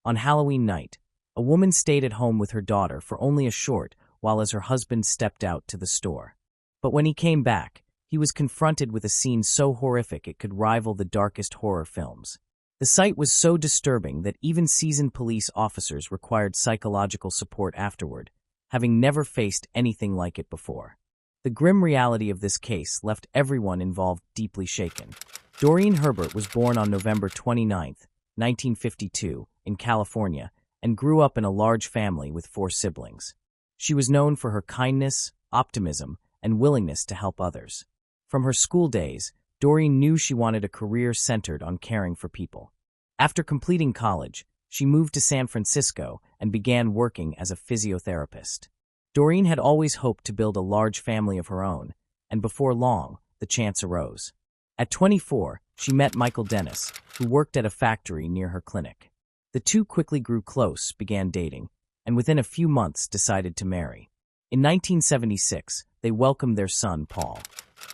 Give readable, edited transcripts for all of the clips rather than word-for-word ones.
On Halloween night, a woman stayed at home with her daughter for only a short while as her husband stepped out to the store. But when he came back, he was confronted with a scene so horrific it could rival the darkest horror films. The sight was so disturbing that even seasoned police officers required psychological support afterward, having never faced anything like it before. The grim reality of this case left everyone involved deeply shaken. Doreen Herbert was born on November 29, 1952, in California, and grew up in a large family with 4 siblings. She was known for her kindness, optimism, and willingness to help others. From her school days, Doreen knew she wanted a career centered on caring for people. After completing college, she moved to San Francisco and began working as a physiotherapist. Doreen had always hoped to build a large family of her own, and before long, the chance arose. At 24, she met Michael Dennis, who worked at a factory near her clinic. The two quickly grew close, began dating, and within a few months decided to marry. In 1976, they welcomed their son, Paul.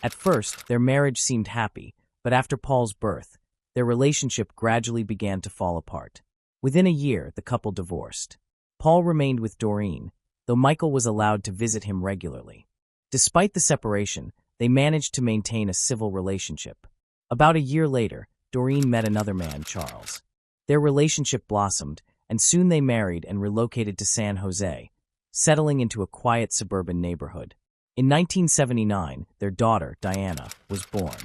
At first, their marriage seemed happy, but after Paul's birth, their relationship gradually began to fall apart. Within a year, the couple divorced. Paul remained with Doreen, though Michael was allowed to visit him regularly. Despite the separation, they managed to maintain a civil relationship. About a year later, Doreen met another man, Charles. Their relationship blossomed, and soon they married and relocated to San Jose, settling into a quiet suburban neighborhood. In 1979, their daughter, Diana, was born.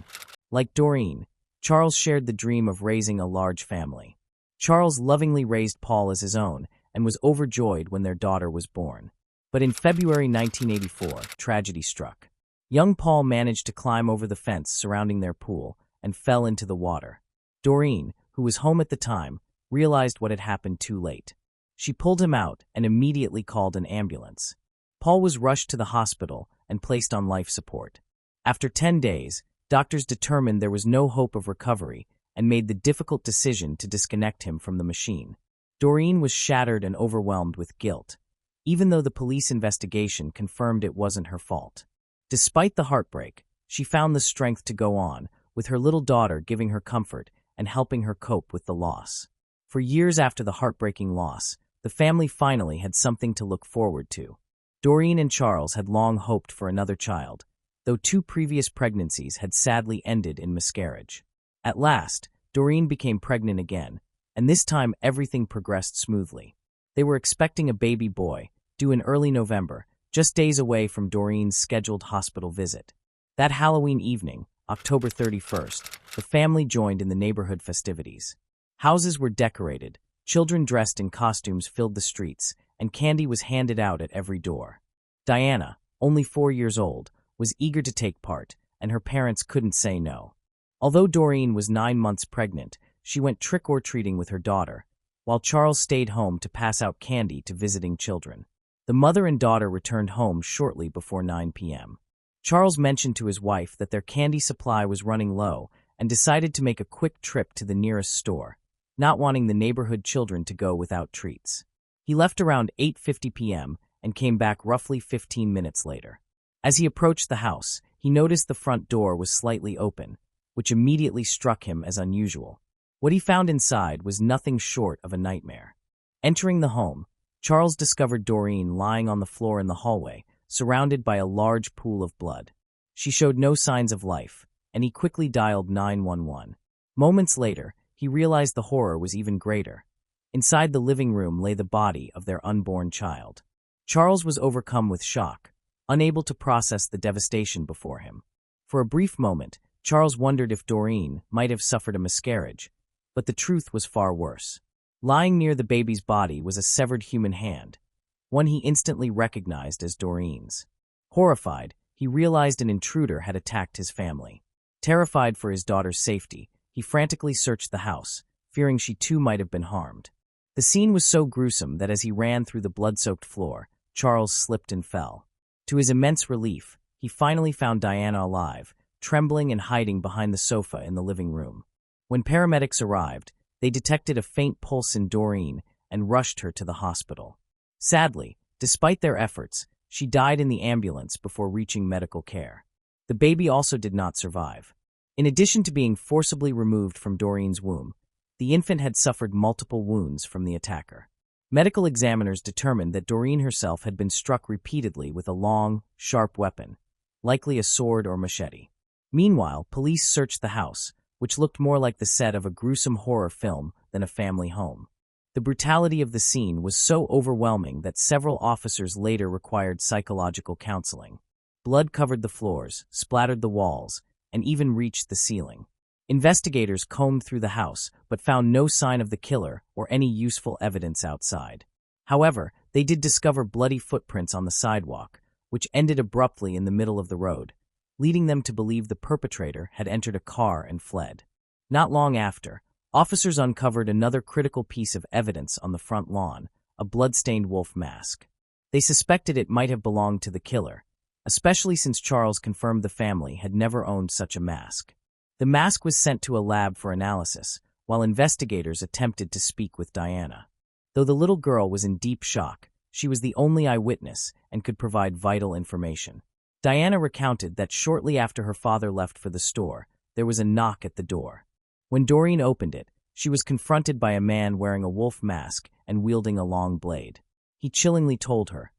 Like Doreen, Charles shared the dream of raising a large family. Charles lovingly raised Paul as his own and was overjoyed when their daughter was born. But in February 1984, tragedy struck. Young Paul managed to climb over the fence surrounding their pool and fell into the water. Doreen, who was home at the time, realized what had happened too late. She pulled him out and immediately called an ambulance. Paul was rushed to the hospital and placed on life support. After 10 days, doctors determined there was no hope of recovery and made the difficult decision to disconnect him from the machine. Doreen was shattered and overwhelmed with guilt, even though the police investigation confirmed it wasn't her fault. Despite the heartbreak, she found the strength to go on, with her little daughter giving her comfort and helping her cope with the loss. For years after the heartbreaking loss, the family finally had something to look forward to. Doreen and Charles had long hoped for another child, though 2 previous pregnancies had sadly ended in miscarriage. At last, Doreen became pregnant again, and this time everything progressed smoothly. They were expecting a baby boy, due in early November, just days away from Doreen's scheduled hospital visit. That Halloween evening, October 31st, the family joined in the neighborhood festivities. Houses were decorated, children dressed in costumes filled the streets, and candy was handed out at every door. Diana, only 4 years old, was eager to take part, and her parents couldn't say no. Although Doreen was 9 months pregnant, she went trick-or-treating with her daughter, while Charles stayed home to pass out candy to visiting children. The mother and daughter returned home shortly before 9 p.m. Charles mentioned to his wife that their candy supply was running low and decided to make a quick trip to the nearest store, not wanting the neighborhood children to go without treats. He left around 8:50 p.m. and came back roughly 15 minutes later. As he approached the house, he noticed the front door was slightly open, which immediately struck him as unusual. What he found inside was nothing short of a nightmare. Entering the home, Charles discovered Doreen lying on the floor in the hallway, surrounded by a large pool of blood. She showed no signs of life, and he quickly dialed 911. Moments later, he realized the horror was even greater. Inside the living room lay the body of their unborn child. Charles was overcome with shock, unable to process the devastation before him. For a brief moment, Charles wondered if Doreen might have suffered a miscarriage, but the truth was far worse. Lying near the baby's body was a severed human hand, one he instantly recognized as Doreen's. Horrified, he realized an intruder had attacked his family. Terrified for his daughter's safety, he frantically searched the house, fearing she too might have been harmed. The scene was so gruesome that as he ran through the blood-soaked floor, Charles slipped and fell. To his immense relief, he finally found Diana alive, trembling and hiding behind the sofa in the living room. When paramedics arrived, they detected a faint pulse in Doreen and rushed her to the hospital. Sadly, despite their efforts, she died in the ambulance before reaching medical care. The baby also did not survive. In addition to being forcibly removed from Doreen's womb, The infant had suffered multiple wounds from the attacker. Medical examiners determined that Doreen herself had been struck repeatedly with a long, sharp weapon, likely a sword or machete. Meanwhile, police searched the house, which looked more like the set of a gruesome horror film than a family home. The brutality of the scene was so overwhelming that several officers later required psychological counseling. Blood covered the floors, splattered the walls, and even reached the ceiling. Investigators combed through the house, but found no sign of the killer or any useful evidence outside. However, they did discover bloody footprints on the sidewalk, which ended abruptly in the middle of the road, leading them to believe the perpetrator had entered a car and fled. Not long after, officers uncovered another critical piece of evidence on the front lawn, a blood-stained wolf mask. They suspected it might have belonged to the killer, especially since Charles confirmed the family had never owned such a mask. The mask was sent to a lab for analysis, while investigators attempted to speak with Diana. Though the little girl was in deep shock, she was the only eyewitness and could provide vital information. Diana recounted that shortly after her father left for the store, there was a knock at the door. When Doreen opened it, she was confronted by a man wearing a wolf mask and wielding a long blade. He chillingly told her,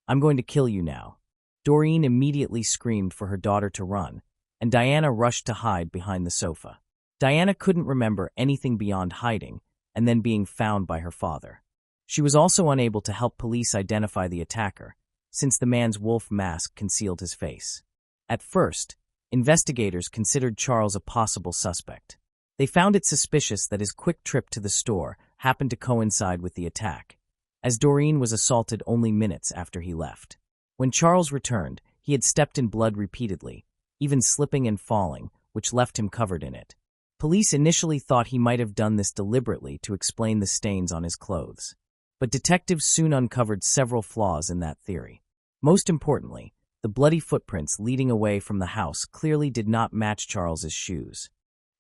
"I'm going to kill you now." Doreen immediately screamed for her daughter to run, and Diana rushed to hide behind the sofa. Diana couldn't remember anything beyond hiding and then being found by her father. She was also unable to help police identify the attacker, since the man's wolf mask concealed his face. At first, investigators considered Charles a possible suspect. They found it suspicious that his quick trip to the store happened to coincide with the attack, as Doreen was assaulted only minutes after he left. When Charles returned, he had stepped in blood repeatedly, even slipping and falling, which left him covered in it. Police initially thought he might have done this deliberately to explain the stains on his clothes, but detectives soon uncovered several flaws in that theory. Most importantly, the bloody footprints leading away from the house clearly did not match Charles's shoes.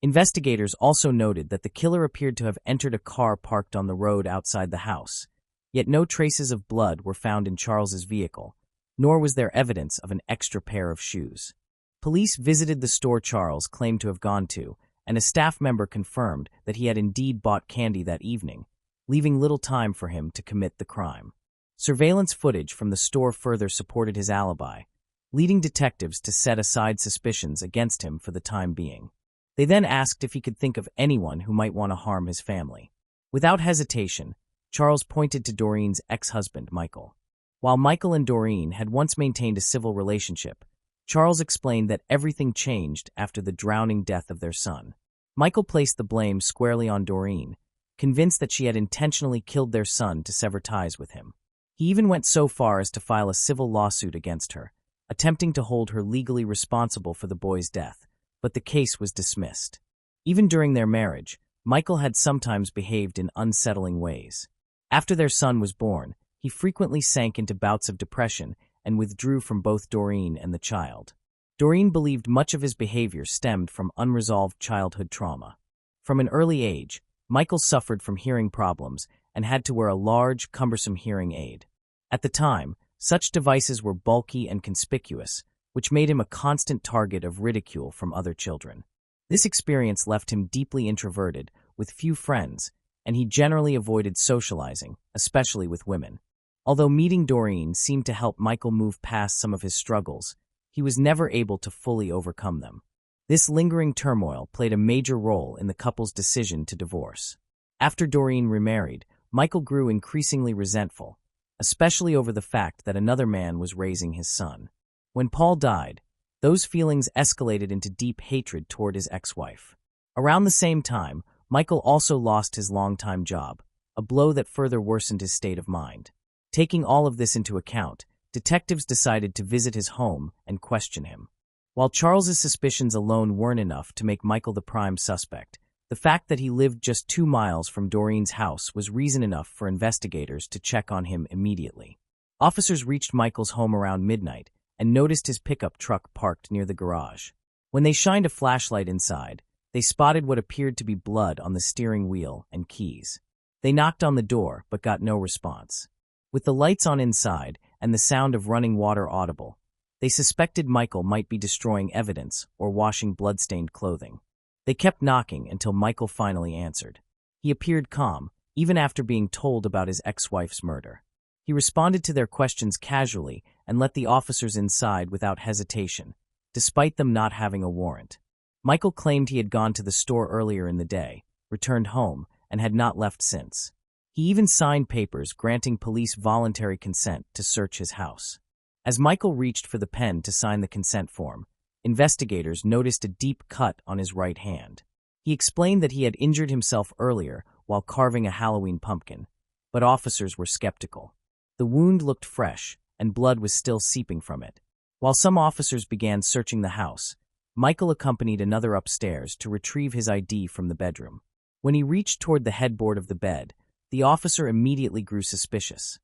Investigators also noted that the killer appeared to have entered a car parked on the road outside the house, yet no traces of blood were found in Charles's vehicle, nor was there evidence of an extra pair of shoes. Police visited the store Charles claimed to have gone to, and a staff member confirmed that he had indeed bought candy that evening, leaving little time for him to commit the crime. Surveillance footage from the store further supported his alibi, leading detectives to set aside suspicions against him for the time being. They then asked if he could think of anyone who might want to harm his family. Without hesitation, Charles pointed to Doreen's ex-husband, Michael. While Michael and Doreen had once maintained a civil relationship, Charles explained that everything changed after the drowning death of their son. Michael placed the blame squarely on Doreen, convinced that she had intentionally killed their son to sever ties with him. He even went so far as to file a civil lawsuit against her, attempting to hold her legally responsible for the boy's death, but the case was dismissed. Even during their marriage, Michael had sometimes behaved in unsettling ways. After their son was born, he frequently sank into bouts of depression and withdrew from both Doreen and the child. Doreen believed much of his behavior stemmed from unresolved childhood trauma. From an early age, Michael suffered from hearing problems and had to wear a large, cumbersome hearing aid. At the time, such devices were bulky and conspicuous, which made him a constant target of ridicule from other children. This experience left him deeply introverted, with few friends, and he generally avoided socializing, especially with women. Although meeting Doreen seemed to help Michael move past some of his struggles, he was never able to fully overcome them. This lingering turmoil played a major role in the couple's decision to divorce. After Doreen remarried, Michael grew increasingly resentful, especially over the fact that another man was raising his son. When Paul died, those feelings escalated into deep hatred toward his ex-wife. Around the same time, Michael also lost his longtime job, a blow that further worsened his state of mind. Taking all of this into account, detectives decided to visit his home and question him. While Charles's suspicions alone weren't enough to make Michael the prime suspect, the fact that he lived just 2 miles from Doreen's house was reason enough for investigators to check on him immediately. Officers reached Michael's home around midnight and noticed his pickup truck parked near the garage. When they shined a flashlight inside, they spotted what appeared to be blood on the steering wheel and keys. They knocked on the door but got no response. With the lights on inside and the sound of running water audible, they suspected Michael might be destroying evidence or washing blood-stained clothing. They kept knocking until Michael finally answered. He appeared calm, even after being told about his ex-wife's murder. He responded to their questions casually and let the officers inside without hesitation, despite them not having a warrant. Michael claimed he had gone to the store earlier in the day, returned home, and had not left since. He even signed papers granting police voluntary consent to search his house. As Michael reached for the pen to sign the consent form, investigators noticed a deep cut on his right hand. He explained that he had injured himself earlier while carving a Halloween pumpkin, but officers were skeptical. The wound looked fresh, and blood was still seeping from it. While some officers began searching the house, Michael accompanied another upstairs to retrieve his ID from the bedroom. When he reached toward the headboard of the bed, the officer immediately grew suspicious.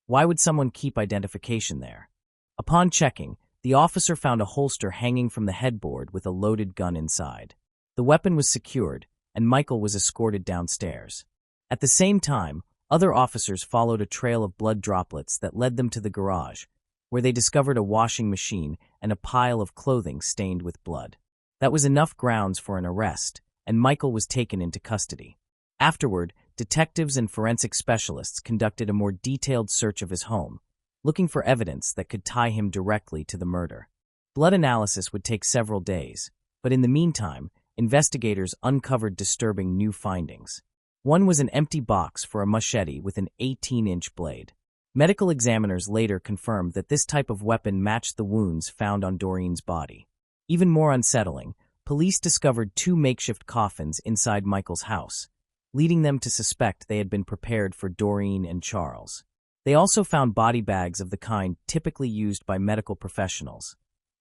Why would someone keep identification there? Upon checking, the officer found a holster hanging from the headboard with a loaded gun inside. The weapon was secured, and Michael was escorted downstairs. At the same time, other officers followed a trail of blood droplets that led them to the garage, where they discovered a washing machine and a pile of clothing stained with blood. That was enough grounds for an arrest, and Michael was taken into custody. Afterward, detectives and forensic specialists conducted a more detailed search of his home, looking for evidence that could tie him directly to the murder. Blood analysis would take several days, but in the meantime, investigators uncovered disturbing new findings. One was an empty box for a machete with an 18-inch blade. Medical examiners later confirmed that this type of weapon matched the wounds found on Doreen's body. Even more unsettling, police discovered 2 makeshift coffins inside Michael's house, leading them to suspect they had been prepared for Doreen and Charles. They also found body bags of the kind typically used by medical professionals,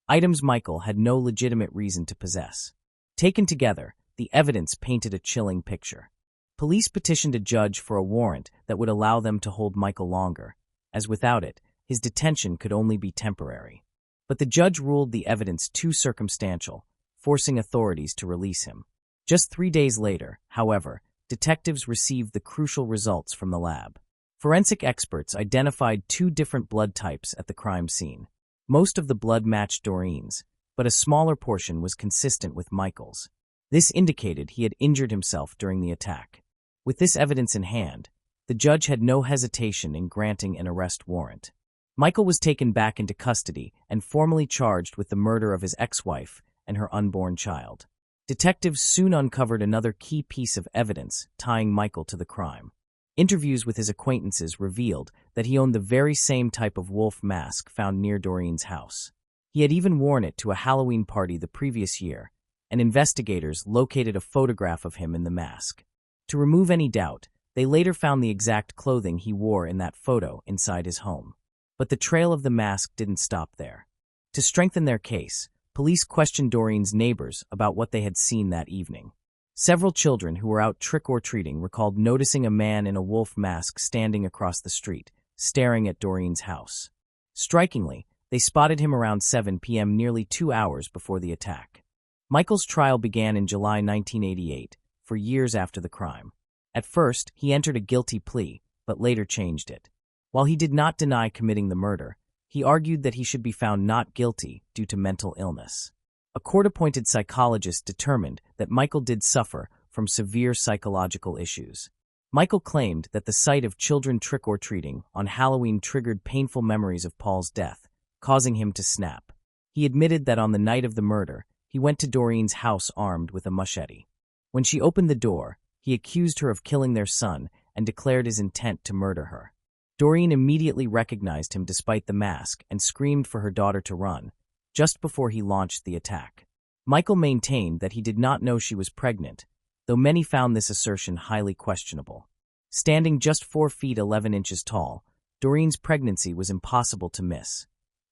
items Michael had no legitimate reason to possess. Taken together, the evidence painted a chilling picture. Police petitioned a judge for a warrant that would allow them to hold Michael longer, as without it, his detention could only be temporary. But the judge ruled the evidence too circumstantial, forcing authorities to release him. Just 3 days later, however, detectives received the crucial results from the lab. Forensic experts identified 2 different blood types at the crime scene. Most of the blood matched Doreen's, but a smaller portion was consistent with Michael's. This indicated he had injured himself during the attack. With this evidence in hand, the judge had no hesitation in granting an arrest warrant. Michael was taken back into custody and formally charged with the murder of his ex-wife and her unborn child. Detectives soon uncovered another key piece of evidence tying Michael to the crime. Interviews with his acquaintances revealed that he owned the very same type of wolf mask found near Doreen's house. He had even worn it to a Halloween party the previous year, and investigators located a photograph of him in the mask. To remove any doubt, they later found the exact clothing he wore in that photo inside his home. But the trail of the mask didn't stop there. To strengthen their case, police questioned Doreen's neighbors about what they had seen that evening. Several children who were out trick-or-treating recalled noticing a man in a wolf mask standing across the street, staring at Doreen's house. Strikingly, they spotted him around 7 p.m. nearly 2 hours before the attack. Michael's trial began in July 1988, for years after the crime. At first, he entered a guilty plea, but later changed it. While he did not deny committing the murder, he argued that he should be found not guilty due to mental illness. A court-appointed psychologist determined that Michael did suffer from severe psychological issues. Michael claimed that the sight of children trick-or-treating on Halloween triggered painful memories of Paul's death, causing him to snap. He admitted that on the night of the murder, he went to Doreen's house armed with a machete. When she opened the door, he accused her of killing their son and declared his intent to murder her. Doreen immediately recognized him despite the mask and screamed for her daughter to run, just before he launched the attack. Michael maintained that he did not know she was pregnant, though many found this assertion highly questionable. Standing just 4 feet 11 inches tall, Doreen's pregnancy was impossible to miss.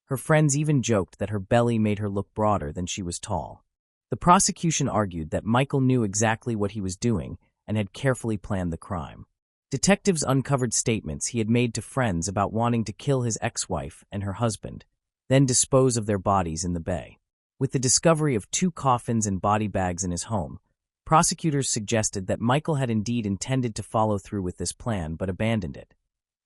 Her friends even joked that her belly made her look broader than she was tall. The prosecution argued that Michael knew exactly what he was doing and had carefully planned the crime. Detectives uncovered statements he had made to friends about wanting to kill his ex-wife and her husband, then dispose of their bodies in the bay. With the discovery of 2 coffins and body bags in his home, prosecutors suggested that Michael had indeed intended to follow through with this plan but abandoned it,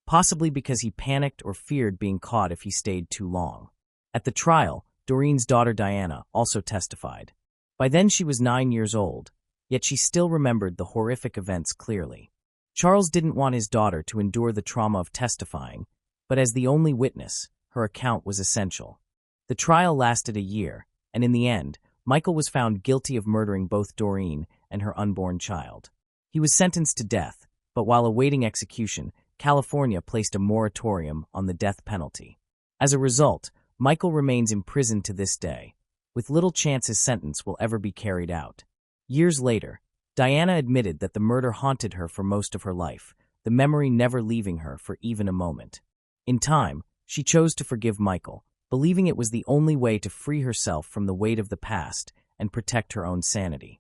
possibly because he panicked or feared being caught if he stayed too long. At the trial, Doreen's daughter Diana also testified. By then she was 9 years old, yet she still remembered the horrific events clearly. Charles didn't want his daughter to endure the trauma of testifying, but as the only witness, her account was essential. The trial lasted a year, and in the end, Michael was found guilty of murdering both Doreen and her unborn child. He was sentenced to death, but while awaiting execution, California placed a moratorium on the death penalty. As a result, Michael remains imprisoned to this day, with little chance his sentence will ever be carried out. Years later, Diana admitted that the murder haunted her for most of her life, the memory never leaving her for even a moment. In time, she chose to forgive Michael, believing it was the only way to free herself from the weight of the past and protect her own sanity.